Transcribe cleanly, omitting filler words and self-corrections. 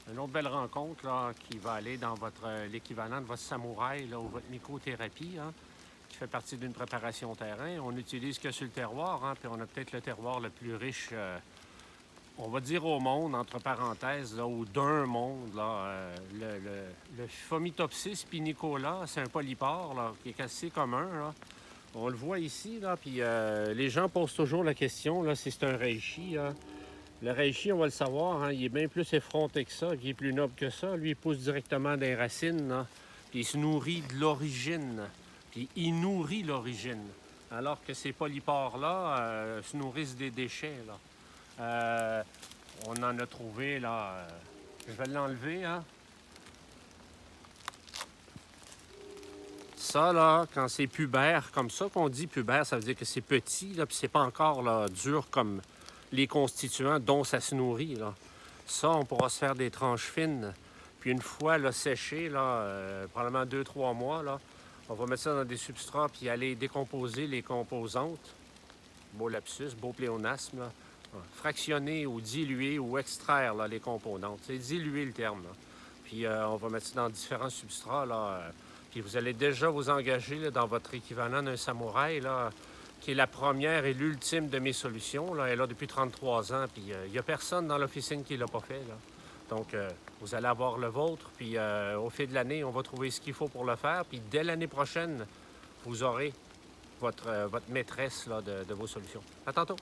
Une autre belle rencontre là, qui va aller dans l'équivalent de votre samouraï là, ou votre mycothérapie, hein, qui fait partie d'une préparation terrain. On n'utilise que sur le terroir, hein, puis on a peut-être le terroir le plus riche, on va dire au monde, entre parenthèses, là, ou d'un monde. Là, le Phomitopsis pinicola, c'est un polypore là, qui est assez commun. Là. On le voit ici, là, puis les gens posent toujours la question là, si c'est un reishi. Là. Le reishi, on va le savoir, hein, il est bien plus effronté que ça, il est plus noble que ça. Lui, il pousse directement des racines, là, puis il se nourrit de l'origine, puis il nourrit l'origine. Alors que ces polypores-là se nourrissent des déchets. Là. On en a trouvé, là, je vais l'enlever, hein. Ça, là, quand c'est pubère, comme ça qu'on dit pubère, ça veut dire que c'est petit, là, puis c'est pas encore là, dur comme les constituants dont ça se nourrit. Là. Ça, on pourra se faire des tranches fines. Puis une fois là, séché, là, probablement 2-3 mois, là, on va mettre ça dans des substrats puis aller décomposer les composantes. Beau lapsus, beau pléonasme. Là. Fractionner ou diluer ou extraire là, les composantes. C'est diluer le terme. Là. Puis on va mettre ça dans différents substrats. Là, puis vous allez déjà vous engager là, dans votre équivalent d'un samouraï, là, qui est la première et l'ultime de mes solutions. Là. Elle est là depuis 33 ans. Puis il n'y a personne dans l'officine qui ne l'a pas fait. Là. Donc, vous allez avoir le vôtre. Puis au fil de l'année, on va trouver ce qu'il faut pour le faire. Puis dès l'année prochaine, vous aurez votre maîtresse là, de vos solutions. À tantôt!